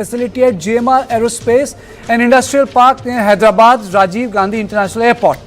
facility at GMR Aerospace and Industrial Park near Hyderabad's Rajiv Gandhi International Airport.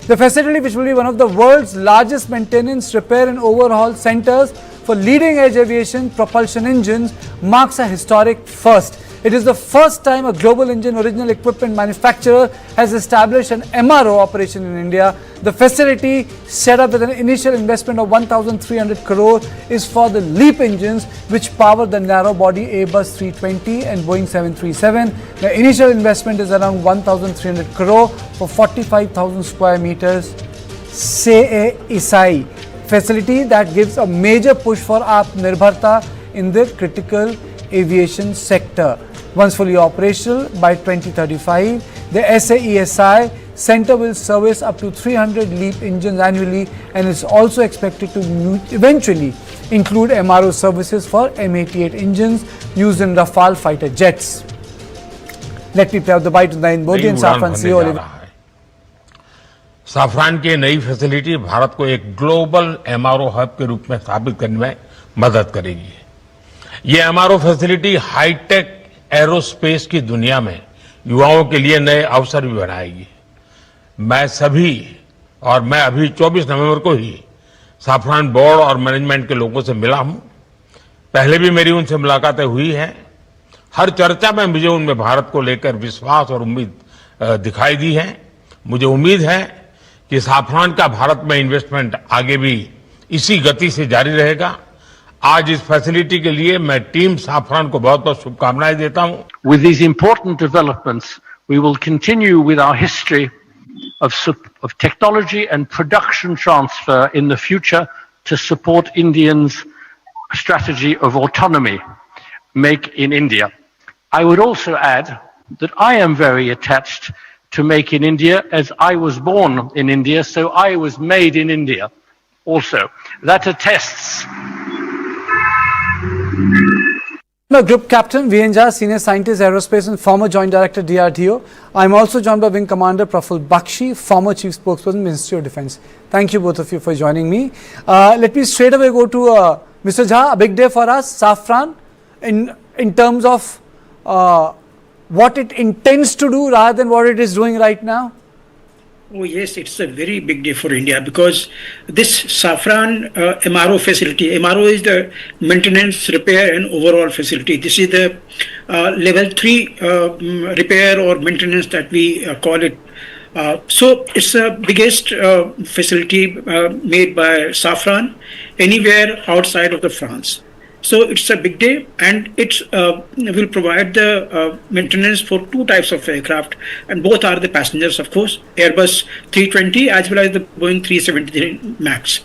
The facility, which will be one of the world's largest maintenance, repair and overhaul centers for leading-edge aviation propulsion engines, marks a historic first. It is the first time a global engine original equipment manufacturer has established an MRO operation in India. The facility, set up with an initial investment of 1,300 crore, is for the LEAP engines which power the narrow-body Airbus 320 and Boeing 737. The initial investment is around 1,300 crore for 45,000 square meters. Say Isai facility that gives a major push for Atmanirbharta in the critical aviation sector. Once fully operational by 2035, the SAESI center will service up to 300 LEAP engines annually and is also expected to eventually include MRO services for M88 engines used in Rafale fighter jets. Let me play out the bite of Narendra Modi and Safran CEO. Safran की नई facility Bharat को एक global MRO hub के रूप में स्थापित करने में मदद करेगी। ये एमआरओ फैसिलिटी हाईटेक एरोस्पेस की दुनिया में युवाओं के लिए नए अवसर भी बनाएगी। मैं अभी 24 नवंबर को ही साफरान बोर्ड और मैनेजमेंट के लोगों से मिला हूं। पहले भी मेरी उनसे मुलाकातें हुई हैं। हर चर्चा में मुझे उनमें भारत को लेकर विश्वास और उम्मीद दिखाई दी है। मुझे उम्मीद है कि साफरान का भारत में इन्वेस्टमेंट आगे भी इसी गति से जारी रहेगा। आज इस फैसिलिटी के लिए मैं टीम साफरान को बहुत-बहुत शुभकामनाएं देता हूं। With these important developments, we will continue with our history of technology and production transfer in the future to support Indians' strategy of autonomy, make in India. I would also add that I am very attached to make in India, as I was born in India, so I was made in India also. That attests. Group Captain V.N. Jha, Senior Scientist Aerospace and former Joint Director DRDO. I am also joined by Wing Commander Praful Bakshi, former Chief Spokesperson Ministry of Defence. Thank you both of you for joining me. Let me straight away go to Mr. Jha. A big day for us, Safran, in terms of what it intends to do rather than what it is doing right now? Oh yes, it's a very big day for India because this Safran MRO facility, MRO is the maintenance, repair and overall facility. This is the level 3 repair or maintenance that we call it. So it's the biggest facility made by Safran anywhere outside of the France. So it's a big day, and it will provide the maintenance for two types of aircraft, and both are the passengers, of course, Airbus 320 as well as the Boeing 373 MAX.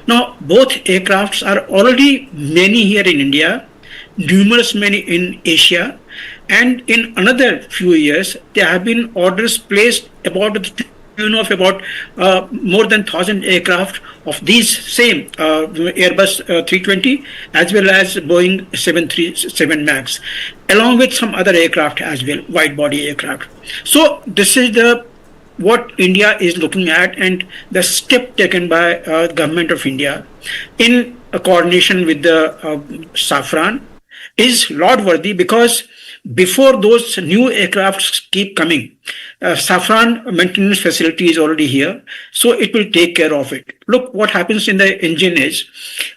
Now, both aircrafts are already many here in India, numerous many in Asia, and in another few years, there have been orders placed about more than 1,000 aircraft of these same Airbus 320 as well as Boeing 737 MAX, along with some other aircraft as well, wide body aircraft. So this is what India is looking at, and the step taken by government of India in coordination with the Safran is laud-worthy, because before those new aircrafts keep coming, Safran maintenance facility is already here, so it will take care of it. Look, what happens in the engine is,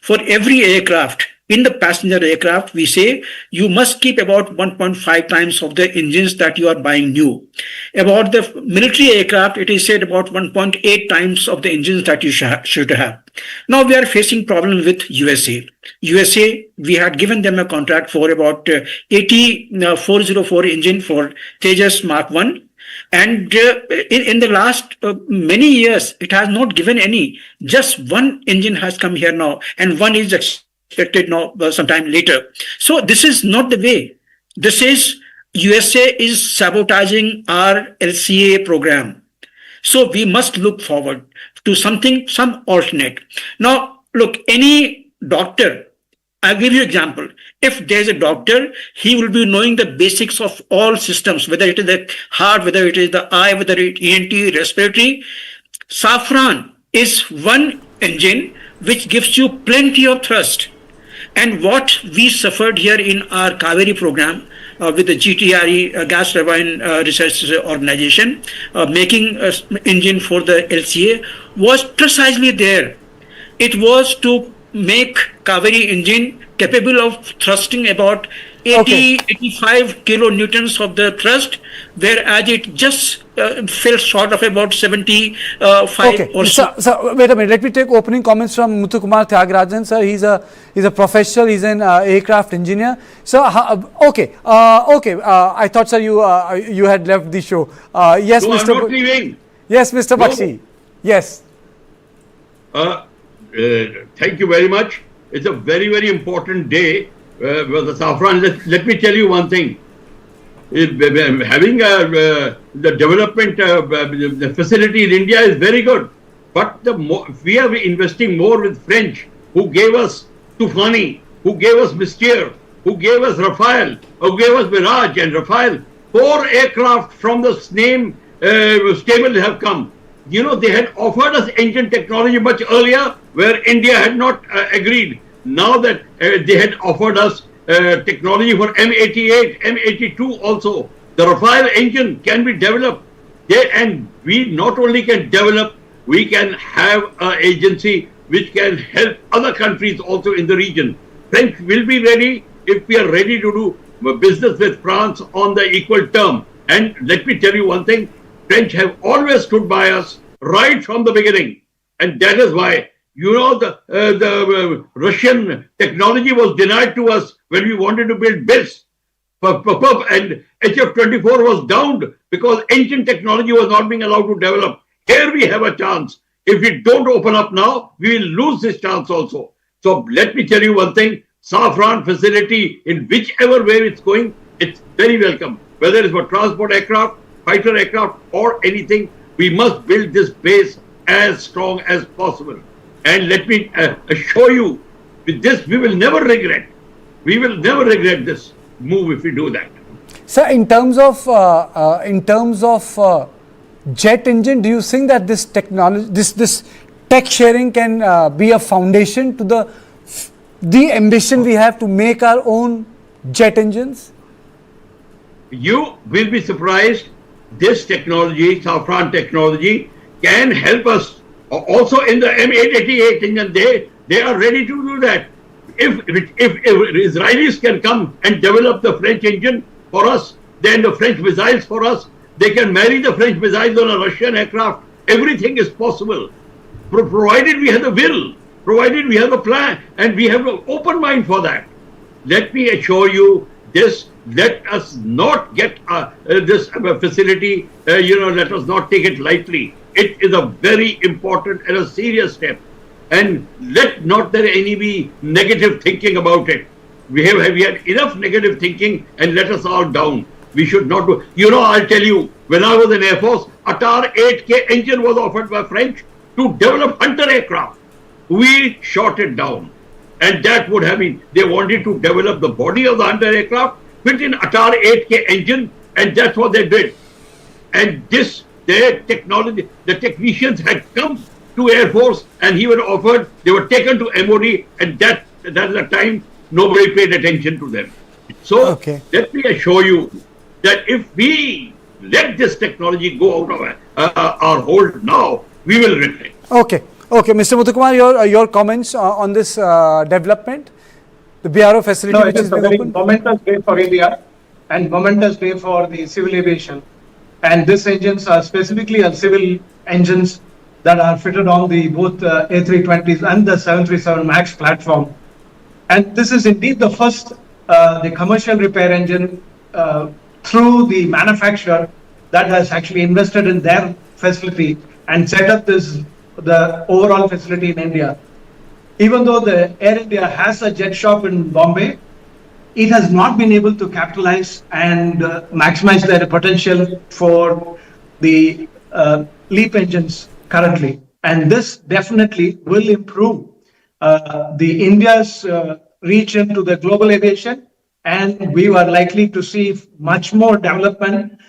for every aircraft, in the passenger aircraft, we say you must keep about 1.5 times of the engines that you are buying new. About the military aircraft, it is said about 1.8 times of the engines that you should have. Now we are facing problems with USA. USA, we had given them a contract for about 404 engine for Tejas Mark 1. And in the last many years, it has not given any. Just one engine has come here now, and one is expected now sometime later. So this is not the way. This is USA is sabotaging our LCA program. So we must look forward to some alternate. Now, look, any doctor, I'll give you an example. If there's a doctor, he will be knowing the basics of all systems, whether it is the heart, whether it is the eye, whether it is ENT, respiratory. Safran is one engine which gives you plenty of thrust. And what we suffered here in our Kaveri program, with the GTRE Gas Turbine Research Organization, making engine for the LCA, was precisely there. It was to make Kaveri engine capable of thrusting about 85 kilonewtons of the thrust, whereas it just fell short of about 75 or so. So wait a minute. Let me take opening comments from Muthukumar Tyagarajan, sir. He's a professional. He's an aircraft engineer. So I thought, sir, you had left the show. Yes, no, Mr. I'm not leaving. Yes, Mr. Bakshi. Yes. Thank you very much. It's a very, very important day for the Safran. Let me tell you one thing. Having the development the facility in India is very good, but we are investing more with French, who gave us Tufani, who gave us Mystère, who gave us Rafale, who gave us Mirage and Rafale. 4 aircraft from the same stable have come. You know, they had offered us engine technology much earlier, where India had not agreed. Now that they had offered us technology for M88, M82 also. The Rafale engine can be developed. And we not only can develop, we can have an agency which can help other countries also in the region. French will be ready if we are ready to do business with France on the equal term. And let me tell you one thing, French have always stood by us right from the beginning. And that is why, you know, the Russian technology was denied to us when we wanted to build BIS. And HF-24 was downed because engine technology was not being allowed to develop. Here we have a chance. If we don't open up now, we will lose this chance also. So let me tell you one thing, Safran facility, in whichever way it's going, it's very welcome. Whether it's for transport aircraft, fighter aircraft or anything, we must build this base as strong as possible. And let me assure you, with this, we will never regret. We will never regret this move if we do that. Sir, in terms of jet engine, do you think that this technology, this tech sharing can be a foundation to the ambition we have to make our own jet engines? You will be surprised. This technology, Safran technology, can help us also in the M888 engine. They are ready to do that. If Israelis can come and develop the French engine for us, then the French missiles for us, they can marry the French missiles on a Russian aircraft. Everything is possible, provided we have the will, provided we have a plan, and we have an open mind for that. Let me assure you this. Let us not get this facility, let us not take it lightly. It is a very important and a serious step. And let not there any be negative thinking about it. We had enough negative thinking and let us all down. We should not do. You know, I'll tell you, when I was in Air Force, a TAR 8K engine was offered by French to develop Hunter aircraft. We shot it down. And that would have been, they wanted to develop the body of the Hunter aircraft, put in a TAR 8K engine, and that's what they did. And their technology, the technicians had come to Air Force and he was offered, they were taken to MOD, and that's the time nobody paid attention to them. So let me assure you that if we let this technology go out of our hold now, we will regret. Okay, Mr. Muthukumar, your comments on this development, the BRO facility which is being opened? Momentous day for India and momentous day for the civil aviation. And these engines are specifically civil engines that are fitted on the both A320s and the 737 MAX platform. And this is indeed the first the commercial repair engine through the manufacturer that has actually invested in their facility and set up the overall facility in India. Even though the Air India has a jet shop in Bombay, it has not been able to capitalize and maximize their potential for the LEAP engines currently. And this definitely will improve the India's reach into the global aviation, and we are likely to see much more development.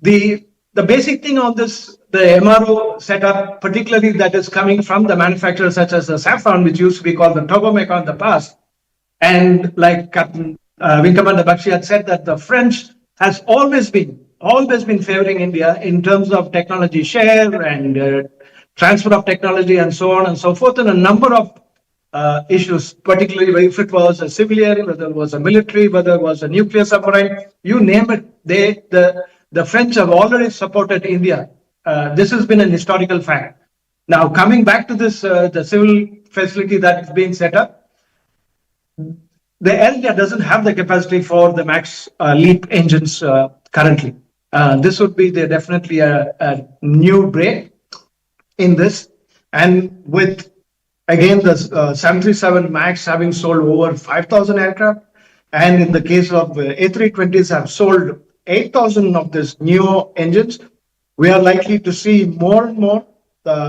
The basic thing on this, the MRO setup, particularly that is coming from the manufacturers such as the Safran, which used to be called the Tokamak in the past, and like Captain Wing Commander Bakshi had said that the French has always been favoring India in terms of technology share and transfer of technology and so on and so forth, and a number of issues, particularly if it was a civilian, whether it was a military, whether it was a nuclear submarine, you name it, the French have already supported India. This has been an historical fact. Now, coming back to this, the civil facility that is being set up, the Air India doesn't have the capacity for the MAX LEAP engines currently. This would be definitely a new break in this. And with, again, the 737 MAX having sold over 5,000 aircraft, and in the case of A320s have sold 8,000 of these new engines, we are likely to see more and more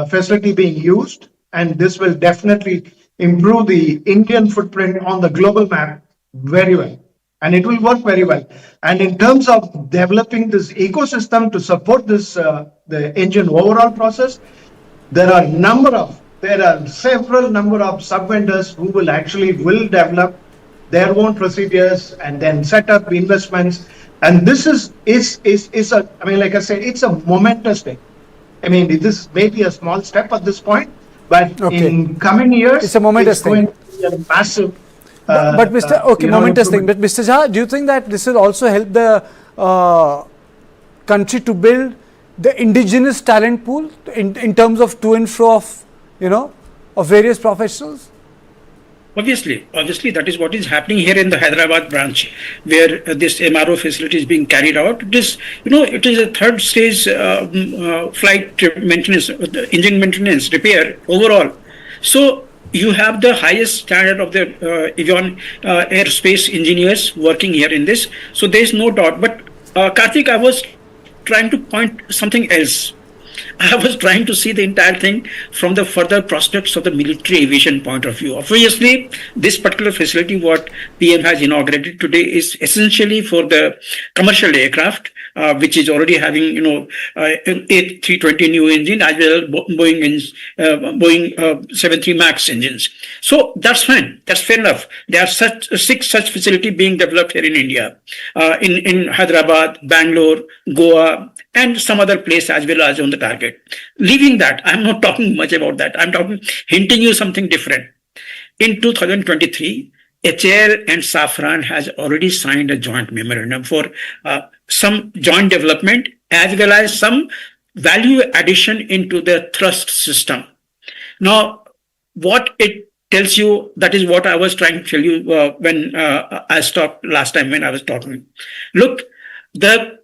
facility being used, and this will definitely improve the Indian footprint on the global map very well. And it will work very well. And in terms of developing this ecosystem to support this, the engine overall process, there are several number of sub-vendors who will develop their own procedures and then set up investments. And this is a, I mean, like I said, it's a momentous thing. I mean, this may be a small step at this point, but in coming years, it's a momentous thing. Going to be a massive. But Mr. Momentous thing. But Mr. Jha, do you think that this will also help the country to build the indigenous talent pool in terms of to and fro of, of various professionals? Obviously, that is what is happening here in the Hyderabad branch, where this MRO facility is being carried out. It is a third stage flight maintenance, engine maintenance, repair overall. So you have the highest standard of the Aviation aerospace engineers working here in this. So there is no doubt. But Karthik, I was trying to point something else. I was trying to see the entire thing from the further prospects of the military aviation point of view. Obviously, this particular facility, what PM has inaugurated today, is essentially for the commercial aircraft, which is already having, A320 new engine as well as Boeing 73 MAX engines. So that's fine. That's fair enough. There are six such facilities being developed here in India, in Hyderabad, Bangalore, Goa, and some other place as well as on the target. Leaving that, I'm not talking much about that. I'm hinting you something different. In 2023, HAL and Safran has already signed a joint memorandum for some joint development as well as some value addition into the thrust system. Now, what it tells you, that is what I was trying to tell you when I stopped last time when I was talking. Look, the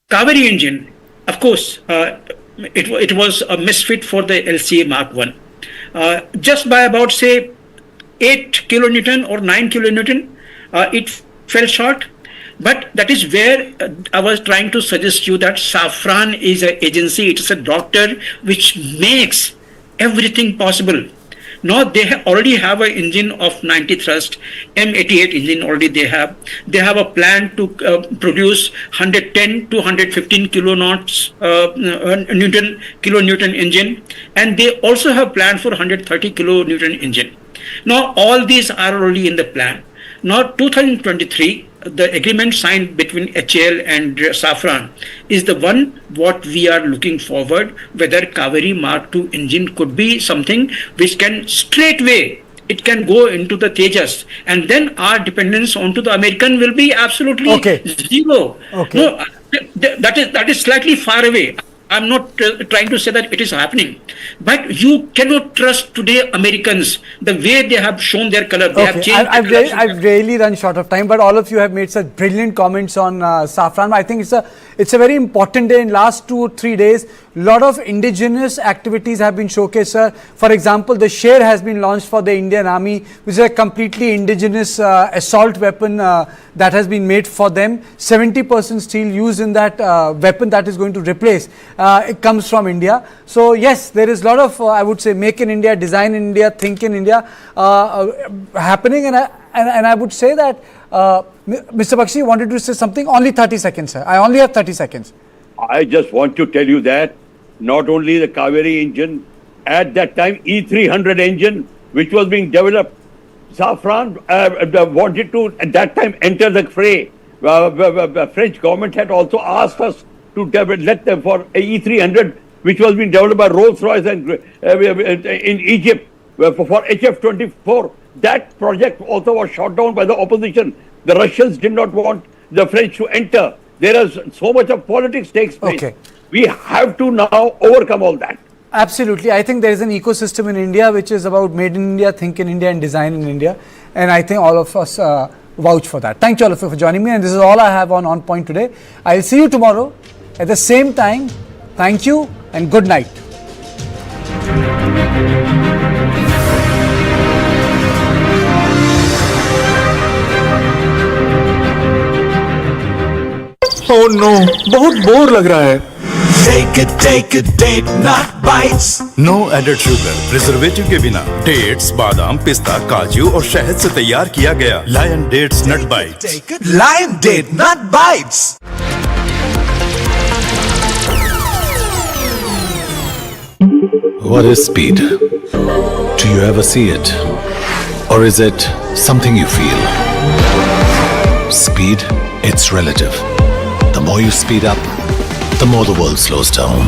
Kaveri engine, of course, it was a misfit for the LCA Mark 1. Just by about, say, 8 kilonewton or 9 kilonewton, it fell short. But that is where I was trying to suggest you that Safran is an agency, it's a doctor which makes everything possible. Now they already have an engine of 90 thrust, M88 engine already they have. They have a plan to produce 110 to 115 kilonewton engine, and they also have plan for 130 kilonewton engine. Now all these are already in the plan. Now 2023, the agreement signed between HAL and Safran is the one what we are looking forward, whether Kaveri Mark II engine could be something which can straightway, it can go into the Tejas, and then our dependence onto the American will be absolutely zero. No, that is slightly far away. I'm not trying to say that it is happening, but you cannot trust today Americans the way they have shown their color. They have changed. I've really run short of time, but all of you have made such brilliant comments on Safran. I think it's a very important day. In last 2 or 3 days, a lot of indigenous activities have been showcased, sir. For example, the Sher has been launched for the Indian Army, which is a completely indigenous assault weapon that has been made for them. 70% steel used in that weapon that is going to replace. It comes from India. So yes, there is a lot of, I would say, make in India, design in India, think in India happening. And I would say that Mr. Bakshi wanted to say something. Only 30 seconds, sir. I only have 30 seconds. I just want to tell you that not only the Kaveri engine, at that time E300 engine, which was being developed Safran wanted to, at that time, enter the fray. The French government had also asked us to let them for E300, which was being developed by Rolls-Royce and in Egypt for HF-24. That project also was shot down by the opposition. The Russians did not want the French to enter. There is so much of politics takes place. Okay. We have to now overcome all that. Absolutely. I think there is an ecosystem in India which is about made in India, think in India and design in India. And I think all of us vouch for that. Thank you all of you for joining me. And this is all I have on Point today. I'll see you tomorrow at the same time. Thank you and good night. Oh no, बहुत bore लग रहा है। Take a date, not bites. No added sugar, preservative के बिना dates, बादाम, पिस्ता, काजू और शहद से तैयार किया गया Lion dates nut bites. Lion date, not bites. What is speed? Do you ever see it? Or is it something you feel? Speed, it's relative. The more you speed up, the more the world slows down.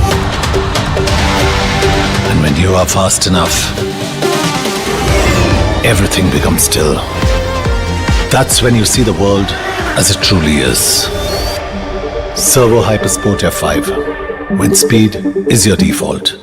And when you are fast enough, everything becomes still. That's when you see the world as it truly is. Servo Hypersport F5, when speed is your default.